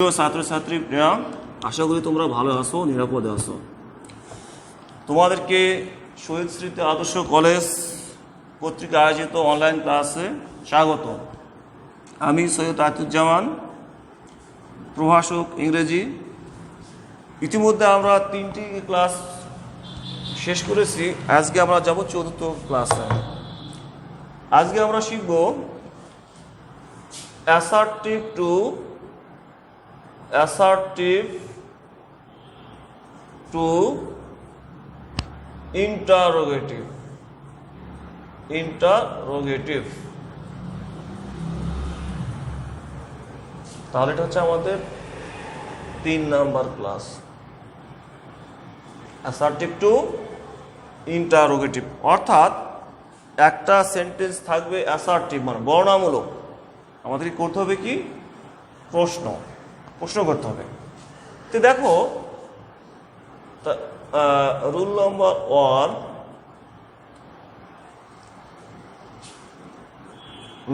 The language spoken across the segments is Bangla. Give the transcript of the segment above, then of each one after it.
ছাত্রছাত্রীরা আশা করি তোমরা ভালো আছো, নিরাপদে আছো। তোমাদেরকে শহীদ স্মৃতি আদর্শ কলেজ কর্তৃক আয়োজিত অনলাইন ক্লাসে স্বাগত। আমি সৈয়দ আতিউজ্জামান, প্রভাষক ইংরেজি। ইতিমধ্যে আমরা 3টি ক্লাস শেষ করেছি। আজকে আমরা যাব 4র্থ ক্লাসে। আজকে আমরা শিখব অ্যাসার্টিভ টু ইন্টারোগেটিভ। তাহলে এটা হচ্ছে আমাদের 3 number class, assertive two interrogative. অর্থাৎ একটা সেন্টেন্স থাকবে অ্যাসার্টিভ মানে বর্ণনামূলক, আমাদের করতে হবে কি প্রশ্ন করতে হবে। তো দেখো rule number 1,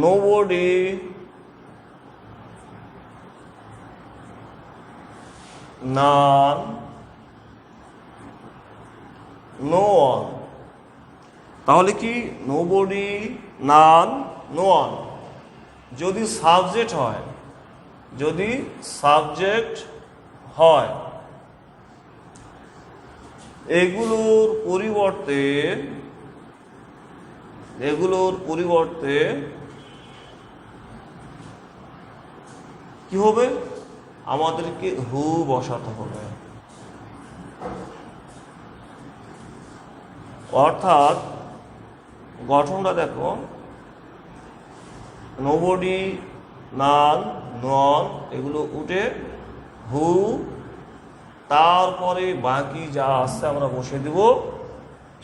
nobody none no one। তাহলে কি nobody none no one যদি সাবজেক্ট হয়, এগুলোর পরিবর্তে কি হবে, আমাদেরকে হু বসাতে হবে। অর্থাৎ গঠনটা দেখো, নোবডি নান নন এগুলো উঠে হু, তারপরে বাকি যা আছে আমরা বসে দেব।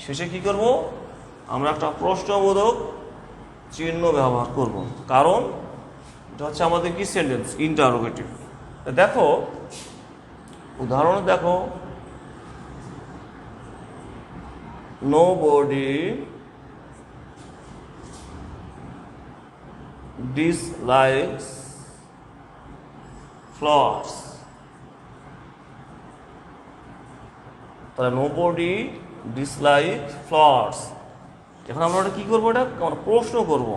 শেষে কি করব, আমরা একটা প্রশ্নবোধক চিহ্ন ব্যবহার করব, কারণ এটা হচ্ছে আমাদের কি সেন্টেন্স ইন্টারোগেটিভ। দেখো উদাহরণ দেখো, nobody dislikes flowers। তাহলে nobody dislikes flowers। এখন আমরা ওটা কি করবো, এটা আমরা প্রশ্ন করবো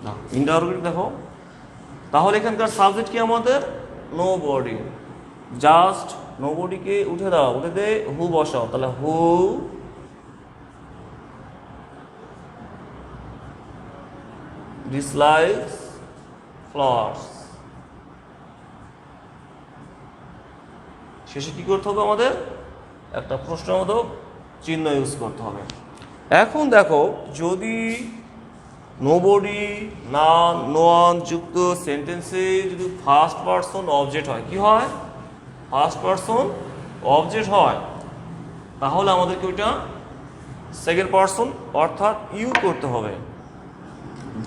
না, ইন্টারোগেটিভ। দেখো তাহলে এখানকার সাবজেক্ট কি আমাদের nobody, জাস্ট নোবডিকে উঠে দাও, উঠে দে হু বসাও। তাহলে হু ডিসলাইকস ফ্লাওয়ার্স। শেষে কি করতে হবে, আমাদের একটা প্রশ্নবোধক চিহ্ন ইউজ করতে হবে। এখন দেখো যদি নোবডি নান নো ওয়ান যুক্ত সেন্টেন্সে যদি ফার্স্ট পারসন অবজেক্ট হয়, কি হয়, ফার্স্ট পারসন অবজেক্ট হয়, তাহলে আমাদেরকে ওইটা সেকেন্ড পারসন অর্থাৎ ইউ করতে হবে।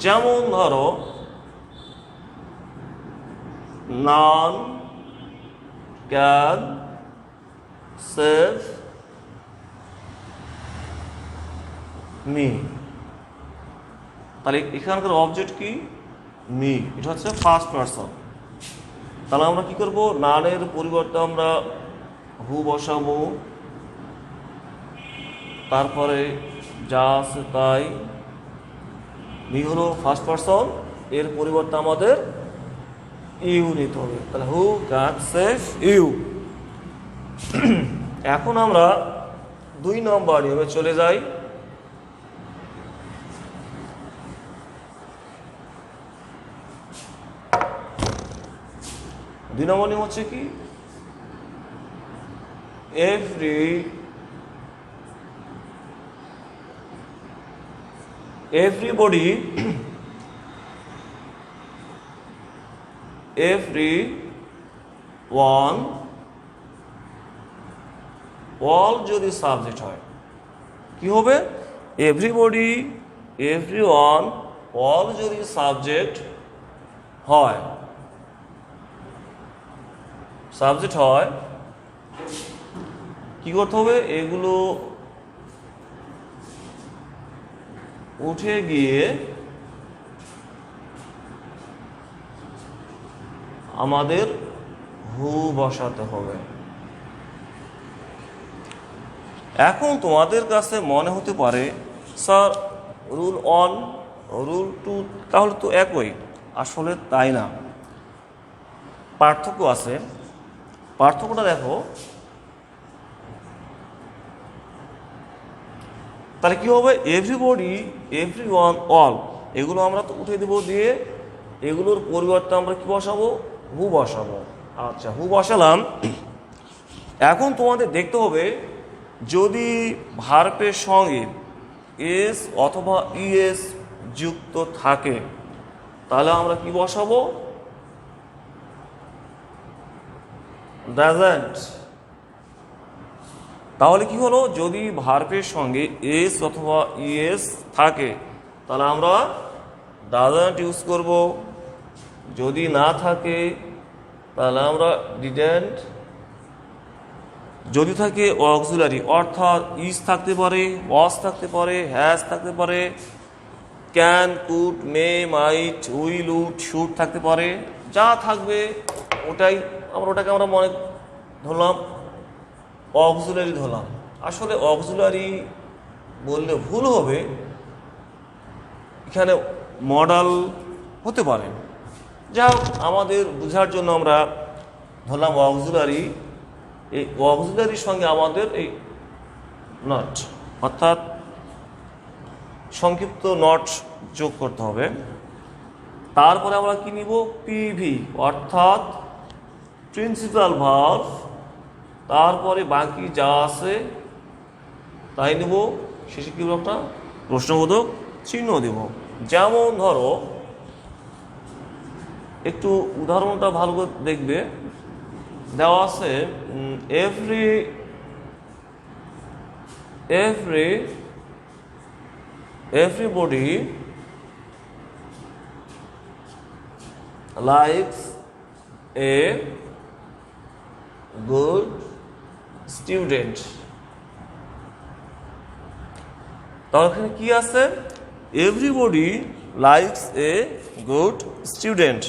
যেমন ধরো নান ক্যান সেভ মি। তাহলে এখানকার অবজেক্ট কি মি, এটা হচ্ছে ফার্স্ট পারসন। তাহলে আমরা কি করব, নানের পরিবর্তে আমরা হু বসাবো, তারপরে যা আছে তাই। মি হলো ফার্স্ট পারসন, এর পরিবর্তে আমাদের ইউ নিতে হবে। তাহলে হু ক্যান সেভ ইউ। এখন আমরা 2 নম্বর নিয়মে চলে যাই। দুই নম্বর নিয়ম হচ্ছে কি, everybody everyone all যদি সাবজেক্ট হয় কি হবে, everybody everyone all যদি সাবজেক্ট হয় কি করতে হবে, এগুলো উঠে গিয়ে আমাদের হু বসাতে হবে। এখন তোমাদের কাছে মনে হতে পারে স্যার রুল 1 রুল 2 তাহলে তো একই। আসলে তাই না, পার্থক্য আছে। পার্থক্যটা দেখো, তাহলে কি হবে, এভরিবডি, এভরিওয়ান, অল এগুলো আমরা তো উঠে দেবো, দিয়ে এগুলোর পরিবর্তে আমরা কি বসাবো, হু বসাবো। আচ্ছা, হু বসালাম। এখন তোমাদের দেখতে হবে যদি ভার্বের সঙ্গে এস অথবা ইএস যুক্ত থাকে তাহলে আমরা কি বসাবো, ডাজন্ট। তাহলে কি হলো, যদি ভার্বের সঙ্গে এস অথবা ইএস থাকে তাহলে আমরা ডাজন্ট ইউজ করব। যদি না থাকে তাহলে আমরা ডিডন্ট। যদি থাকে অক্সিলারি অর্থাৎ ইজ থাকতে পারে, ওয়াজ থাকতে পারে, হ্যাজ থাকতে পারে, can, could, may, might, will, would, should থাকতে পারে, যা থাকবে ওটাকে আমরা মনে ধরলাম অক্সিলারি ধরলাম। আসলে অক্সিলারি বললে ভুল হবে, এখানে মডাল হতে পারে। যা আমাদের বোঝার জন্য আমরা ধরলাম অক্সিলারি। এই অক্সিলারির সঙ্গে আমাদের এই নট অর্থাৎ সংক্ষিপ্ত নট যোগ করতে হবে। তারপরে আমরা কি নিব, পিভি অর্থাৎ প্রিন্সিপাল ভার্ব। তারপরে বাকি যা আছে তাই নেব, শেষে কি একটা প্রশ্নবোধক চিহ্ন দেব। যেমন ধরো, একটু উদাহরণটা ভালো করে দেখবে, দেওয়া আছে everybody likes a good student। তাহলে এখানে কি আছে, everybody likes a good student.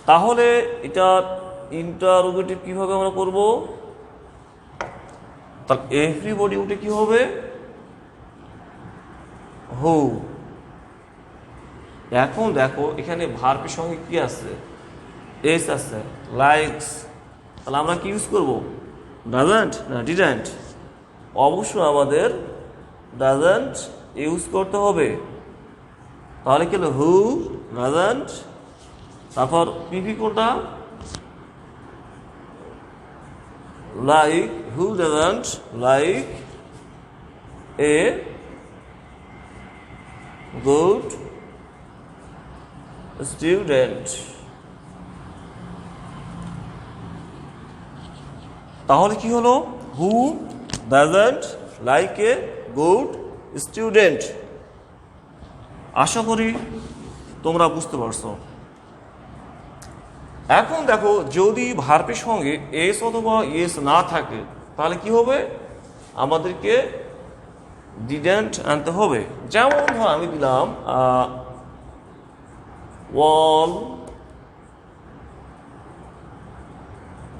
তাহলে এটা ইন্টারোগেটিভ কিভাবে আমরা করব, তাহলে এভরিবডি উঠে কি হবে, হু। এখন দেখো এখানে ভার্বের সঙ্গে কি আছে, এস আছে, লাইকস। তাহলে আমরা কি ইউজ করব, ডাজন্ট না ডিডন্ট? অবশ্যই আমাদের ডাজন্ট ইউজ করতে হবে। তাহলে কি হলো, হু ডাজন্ট, তারপর পিভি কোনটা, like, who doesn't like a good student. তাহলে কি হলো, who doesn't like a good student. আশা করি তোমরা বুঝতে পারছো। এখন দেখো, যদি ভার্বের সঙ্গে এস অথবা ইয়েস না থাকে তাহলে কি হবে, আমাদেরকে ডিডন্ট আনতে হবে। যেমন ধর আমি দিলাম ওয়াল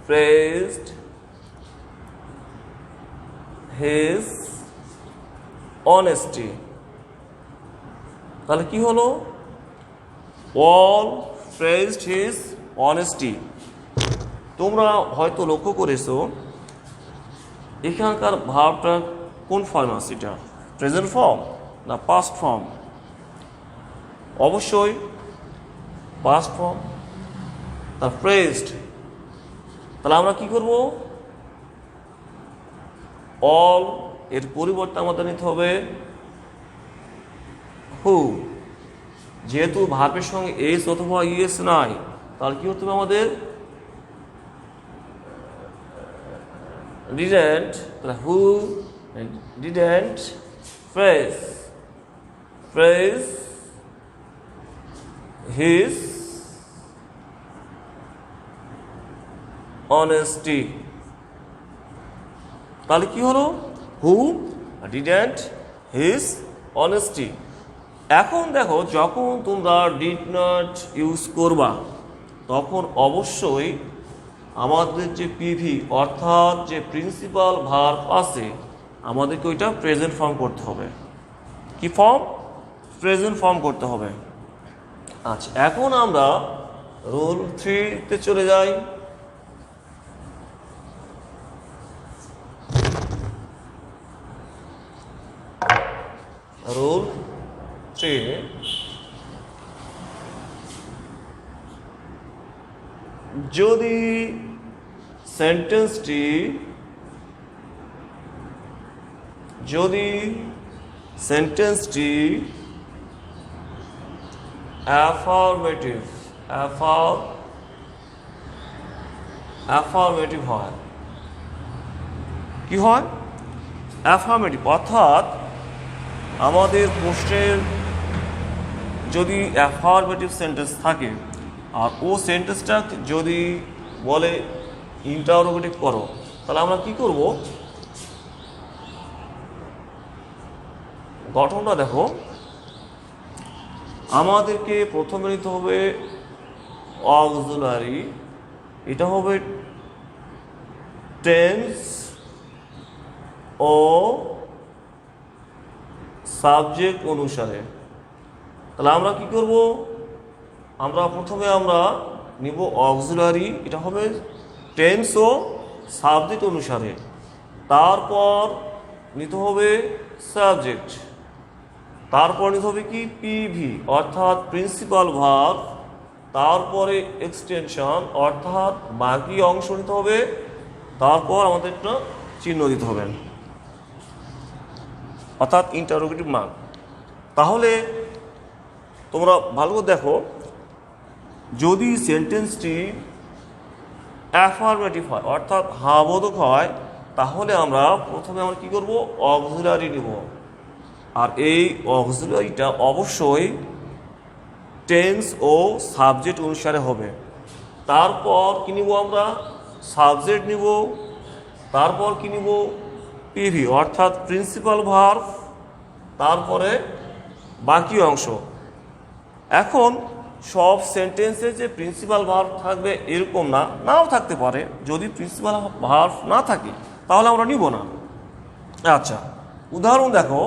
praised his honesty। তাহলে কি হলো, all praised his honesty। তোমরা হয়তো লক্ষ্য করেছো এখানকার ভার্বটা কোন ফর্ম আছে, এটা প্রেজেন্ট ফর্ম না পাস্ট ফর্ম? অবশ্যই পাস্ট ফর্ম। তার প্রেজড, তাহলে আমরা কি করব, অল এর পরিবর্তে আমাদের নিতে হবে হু। যেহেতু ভার্বের সঙ্গে এস অথবা ইএস নাই তাহলে কি হতে হবে আমাদের, ডিডন্ট। তাহলে হু ডিডন্ট প্রেজ হিজ অনেস্টি। তাহলে কি হলো, হু ডিডন্ট হিজ অনেস্টি। এখন দেখো, যখন তোমরা ডিড নট ইউজ করবা তখন অবশ্যই আমাদের যে পিভি অর্থাৎ যে প্রিন্সিপাল ভার্ব আছে আমাদেরকে ওইটা প্রেজেন্ট ফর্ম করতে হবে। কি ফর্ম? প্রেজেন্ট ফর্ম করতে হবে। আচ্ছা, এখন আমরা রুল 3-তে চলে যাই। রুল 3, যদি সেন্টেন্সটি অ্যাফার্মেটিভ হয়। কি হয়? অ্যাফার্মেটিভ, অর্থাৎ আমাদের প্রশ্নের যদি অ্যাফার্মেটিভ সেন্টেন্স থাকে আর ও সেন্টেন্সটা যদি বলে ইন্টারোগেটিভ করো, তাহলে আমরা কি করব? গঠনটা দেখো, আমাদেরকে প্রথমে নিতে হবে অক্সিলারি, এটা হবে টেন্স ও সাবজেক্ট অনুসারে। তাহলে আমরা কি করব? আমরা প্রথমে নিব অক্সিলারি, এটা হবে টেন্স ও সাবজেক্ট অনুসারে। তারপর নিতে হবে সাবজেক্ট, তারপর নিতে হবে কি পিভি অর্থাৎ প্রিন্সিপাল ভার্ব, তারপরে এক্সটেনশন অর্থাৎ বাকি অংশ নিতে হবে, তারপর আমাদের একটা চিহ্ন দিতে হবে অর্থাৎ ইন্টারোগেটিভ মার্ক। তাহলে তোমরা ভালো করে দেখো, যদি সেন্টেন্সটি অ্যাফার্মেটিভ হয় অর্থাৎ হাবোধক হয়, তাহলে আমরা প্রথমে কি করব? অক্সিলারি নিব। আর এই অক্সিলারিটা অবশ্যই টেন্স ও সাবজেক্ট অনুসারে হবে। তারপর কি নিব? আমরা সাবজেক্ট নিব, তারপর কি নিব? পিভি অর্থাৎ প্রিন্সিপাল ভার্ব, তারপরে বাকি অংশ। এখন সব সেন্টেন্সে যে প্রিন্সিপাল ভার্ব থাকবে এরকম নাও থাকতে পারে। যদি প্রিন্সিপাল ভার্ব না থাকে তাহলে আমরা নিব না। আচ্ছা, উদাহরণ দেখো,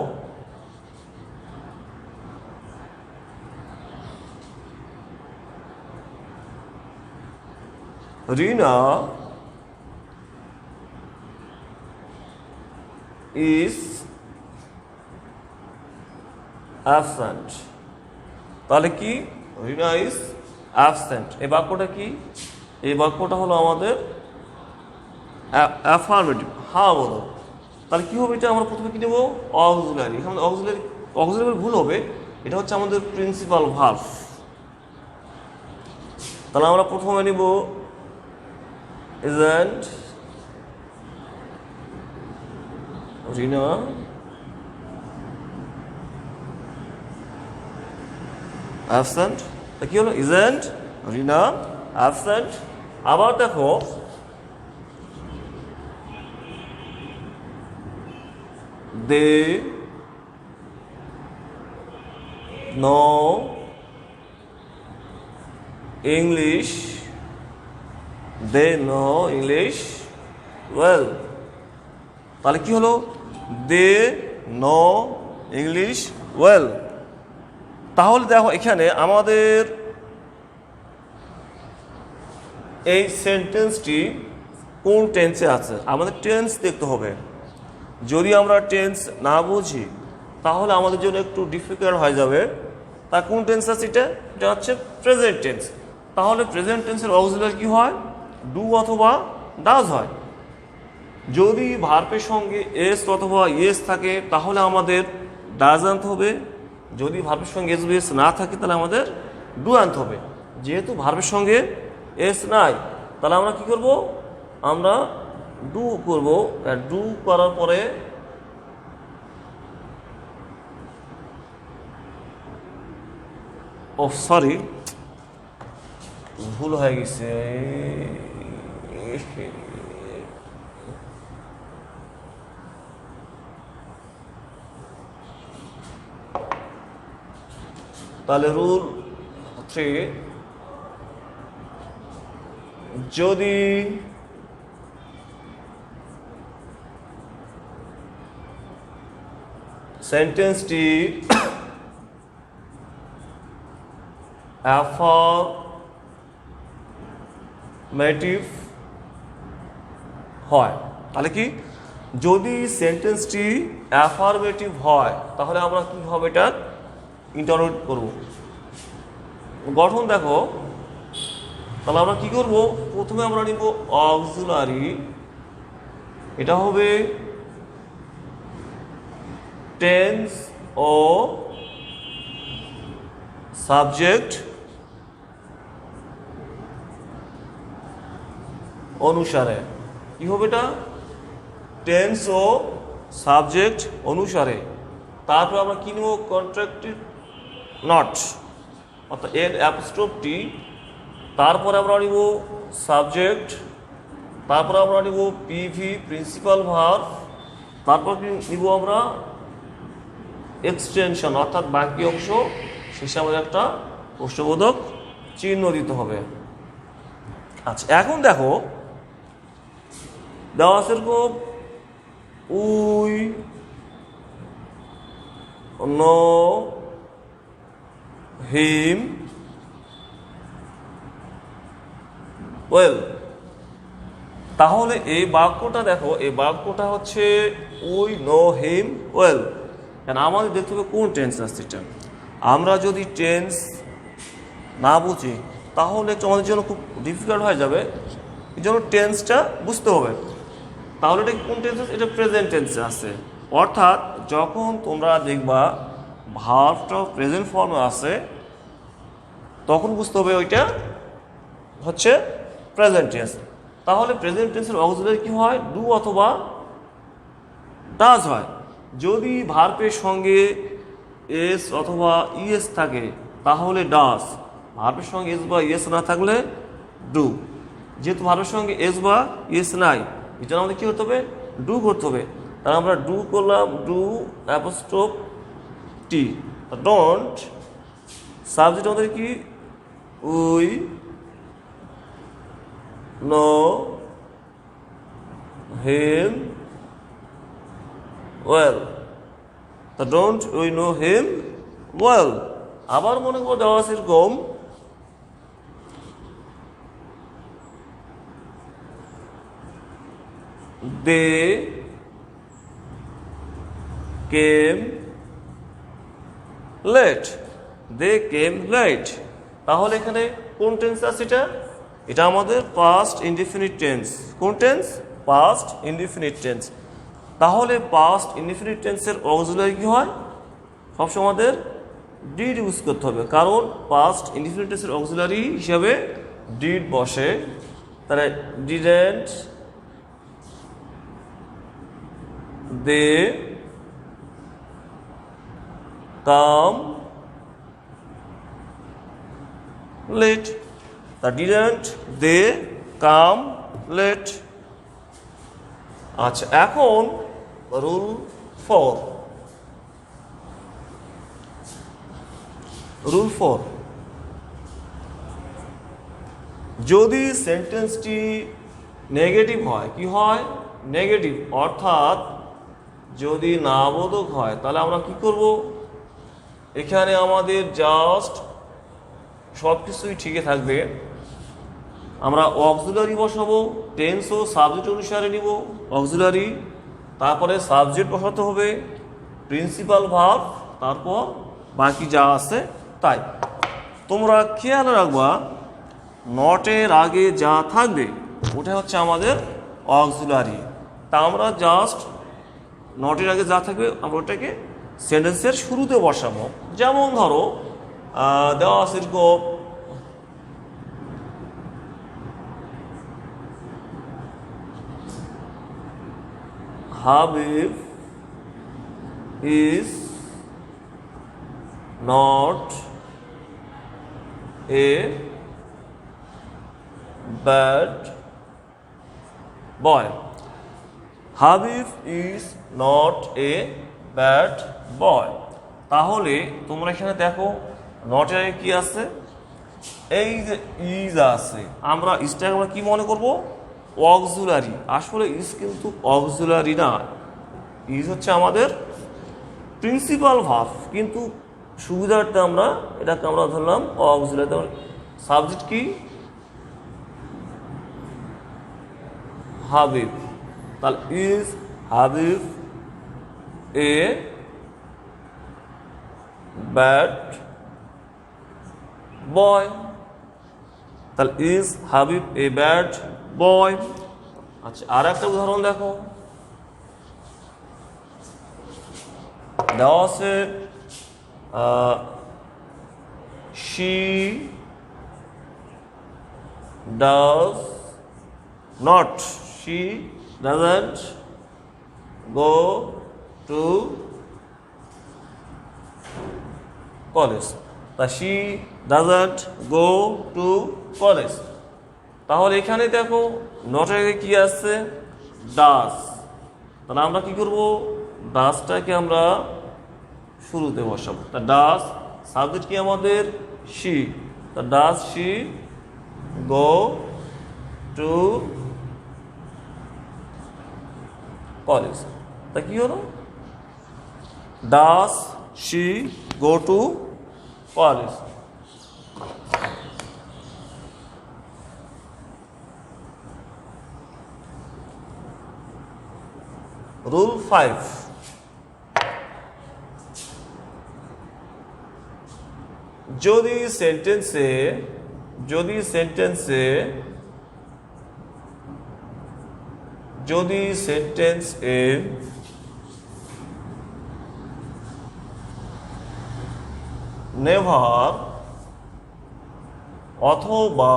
রিনা is absent। তাহলে কি? রিনা ইজ অ্যাবসেন্ট। এই বাক্যটা কি? এই বাক্যটা হলো আমাদের অ্যাফার্মেটিভ, হ্যাঁ বলো। তাহলে কি হবে? এটা আমরা প্রথমে কি নেব? অক্সিলারি। এখানে অক্সিলারি ভুল হবে, এটা হচ্ছে আমাদের প্রিন্সিপাল ভার্ব। তাহলে আমরা প্রথমে নিব isn't রিনা absent। কি হলো? isn't Rina absent। আবার দেখো, they know English well। তাহলে কি হলো? they know English well। তাহলে দেখো এখানে আমাদের এই সেন্টেন্সটি কোন টেন্সে আছে আমাদের টেন্স দেখতে হবে। যদি আমরা টেন্স না বুঝি তাহলে আমাদের জন্য একটু ডিফিকাল্ট হয়ে যাবে। তা কোন টেন্স আছে? এটা হচ্ছে প্রেজেন্ট টেন্স। তাহলে প্রেজেন্ট টেন্সের অক্সিলারি কি হয়? ডু অথবা ডাজ হয়। যদি ভার্বের সঙ্গে এস অথবা ইয়েস থাকে তাহলে আমাদের ডাজ আনতে হবে। যদি ভার্বের সঙ্গে এস বিএস না থাকে তাহলে আমাদের ডু আনতে হবে। যেহেতু ভার্বের সঙ্গে এস নাই তাহলে আমরা কি করব? আমরা ডু করব। ডু করার পরে সরি, ভুল হয়ে গেছে। তাহলে রুল 3, যদি সেন্টেন্সটি অ্যাফারমেটিভ হয়, তাহলে কি, যদি সেন্টেন্সটি অ্যাফারমেটিভ হয় তাহলে আমরা কীভাবে এটা ইন্টারপ্রেট করব। গঠন দেখো, তাহলে আমরা কি করব, প্রথমে আমরা নিব অক্সিলারি, এটা হবে টেন্স ও সাবজেক্ট অনুসারে। কি হবে এটা, টেন্স ও সাবজেক্ট অনুসারে। তারপর আমরা কি নেব, কন্ট্রাক্টিভ নট, অর্থাৎ এর অ্যাপস্ট্রোফটি। তারপরে আমরা নিব সাবজেক্ট, তারপরে আমরা নিব পিভি প্রিন্সিপাল ভার্ব, তারপর নিব আমরা এক্সটেনশন, অর্থাৎ বাকি অংশ, শেষে আমাদের একটা প্রশ্নবোধক চিহ্ন দিতে হবে। আচ্ছা, এখন দেখো দেওয়া আছে এরকম, উই নো হিম ওয়েল। তাহলে এই বাক্যটা দেখো, এই বাক্যটা হচ্ছে উই নো হিম ওয়েল। কেন আমাদের দেখতে হবে কোন টেন্স আসছে এটা। আমরা যদি টেন্স না বুঝি তাহলে একটু আমাদের জন্য খুব ডিফিকাল্ট হয়ে যাবে, এই জন্য টেন্সটা বুঝতে হবে। তাহলে এটা কোন টেন্স আছে, এটা প্রেজেন্ট টেন্সে আছে। অর্থাৎ যখন তোমরা দেখবা ভার্বটা প্রেজেন্ট ফর্মে আছে তখন বুঝতে হবে ওইটা হচ্ছে প্রেজেন্ট টেন্স। তাহলে প্রেজেন্ট টেন্সের অক্সিলারি কি হয়, ডু অথবা ডাজ হয়। যদি ভার্বের সঙ্গে এস অথবা ইএস থাকে তাহলে ডাজ, ভার্বের সঙ্গে এস বা ইএস না থাকলে ডু। যেহেতু ভার্বের সঙ্গে এস বা ইএস নাই, এই জন্য আমাদের কী করতে হবে, ডু করতে হবে। তাহলে আমরা ডু করলাম, do apostrophe T, don't. Subject আমাদের কি, উই নো হিম ওয়েল, তা don't we know him well. আবার মনে করো দেওয়া আছে এরকম, দে কেম লেট, দে কেম লেট। তাহলে এখানে কোন টেন্স আছে এটা, এটা আমাদের পাস্ট ইনডিফিনিট টেন্স। কোন টেন্স, পাস্ট ইনডিফিনিট টেন্স। তাহলে পাস্ট ইনডিফিনিট টেন্সের অক্সিলারি কি হয়, সবসময় আমাদের ডিড ইউজ করতে হবে, কারণ পাস্ট ইনডিফিনিট টেন্সের অক্সিলারি হিসাবে ডিড বসে। তাহলে ডিডেন্ট দে কাম লেট, তা ডিডেন্ট দে কাম লেট। আচ্ছা, এখন রুল 4। রুল 4, যদি সেন্টেন্সটি নেগেটিভ হয়, কি হয়, নেগেটিভ, অর্থাৎ যদি নাবোধক হয় তাহলে আমরা কি করব, এখানে আমাদের জাস্ট সব কিছুই ঠিকই থাকবে, আমরা অক্সিলারি বসাবো, টেন্স ও সাবজেক্ট অনুসারে নিব অক্সিলারি, তারপরে সাবজেক্ট বসাতে হবে, প্রিন্সিপাল ভার্ব, তারপর বাকি যা আছে তাই। তোমরা খেয়াল রাখবা নটের আগে যা থাকবে ওটা হচ্ছে আমাদের অক্সিলারি। তা আমরা জাস্ট নটের আগে যা থাকবে আমরা ওটাকে সেন্টেন্সের শুরুতে বসাবো। যেমন ধরো দেওয়া আছে এরকম, Habib is not a bad boy. Habib is not a bad boy. তাহলে তোমরা এখানে দেখো নটের আগে কি আছে, এই যে ইজ আছে, আমরা ইজটাকে আমরা কি মনে করব? অক্সিলারি। আসলে ইজ কিন্তু অক্সিলারি না, ইজ হচ্ছে আমাদের প্রিন্সিপাল ভার্ব, কিন্তু সুবিধার্থে আমরা এটাকে আমরা ধরলাম অক্সিলারি। সাবজেক্ট কি? হাবিব। তাহলে is Habib a bad boy. তাহলে is Habib a bad boy. আচ্ছা, আর একটা উদাহরণ দেখো, দেওয়া আছে she does not, she doesn't go to college. তা she doesn't go to college। তাহলে এখানে দেখো নটের আগে কি আসছে? ডাস। তাহলে আমরা কি করব? ডাসটাকে আমরা শুরুতে বসাবো। তা ডাস, সাবজেক্ট কি আমাদের? she। তা ডাস she go to college। তা কি হলো? ডাস she go to college। Rule 5, যদি সেন্টেন্সে নেভার অথবা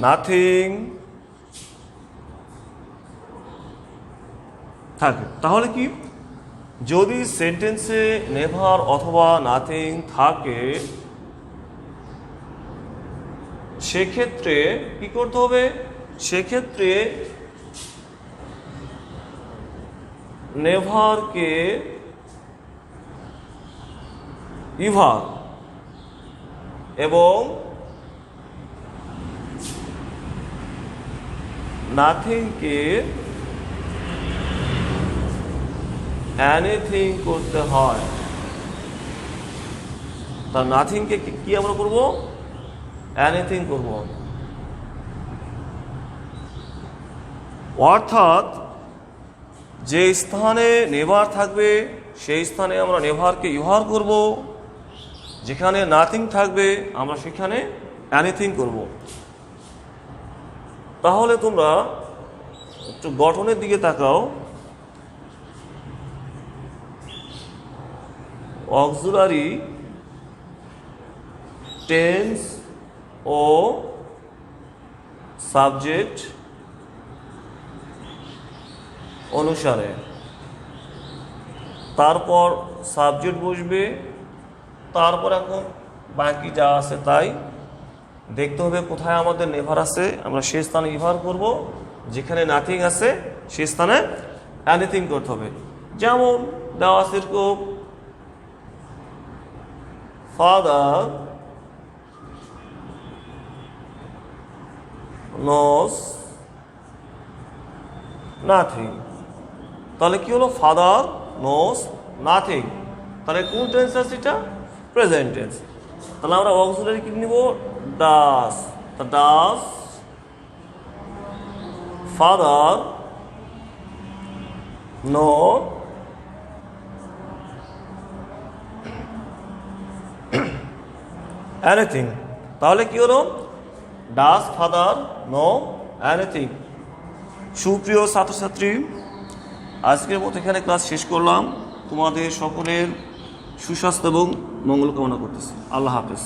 নাথিং থাকে, তাহলে কি? যদি সেন্টেন্সে নেভার অথবা নাথিং থাকে, সেক্ষেত্রে কি করতে হবে? সেক্ষেত্রে নেভারকে ইভার এবং নাথিংকে এনিথিং করতে হয়। তার নাথিংকে কি আমরা করব? এনিথিং করব। অর্থাৎ যে স্থানে নেভার থাকবে সেই স্থানে আমরা নেভারকে ইভার করব, যেখানে নাথিং থাকবে আমরা সেখানে এনিথিং করব। তাহলে তোমরা একটু গঠনের দিকে তাকাও। অক্সিলারি টেন্স ও সাবজেক্ট অনুসারে, তারপর সাবজেক্ট বসবে, তারপর এখন বাকি যা আছে তাই দেখতে হবে কোথায় আমাদের নেভার আছে, আমরা সেই স্থানে ইভার করব, যেখানে নাথিং আছে সেই স্থানে এনিথিং করতে হবে। যেমন দেওয়া আছে এরকম, ফাদার নোস নাথিং। তাহলে কি হলো? Father knows nothing. তাহলে কোন টেন্স আছে? এটা প্রেজেন্ট টেন্স। তাহলে আমরা অক্সিলারি কি নিব? ডাস। তা ডাস ফাদার নো এনিথিং। তাহলে কি হলো? ডাস ফাদার নো এনিথিং। সুপ্রিয় ছাত্রছাত্রী, আজকের মতো এখানে ক্লাস শেষ করলাম। তোমাদের সকলের সুস্বাস্থ্য এবং মঙ্গল কামনা করতেছি। আল্লাহ হাফেজ।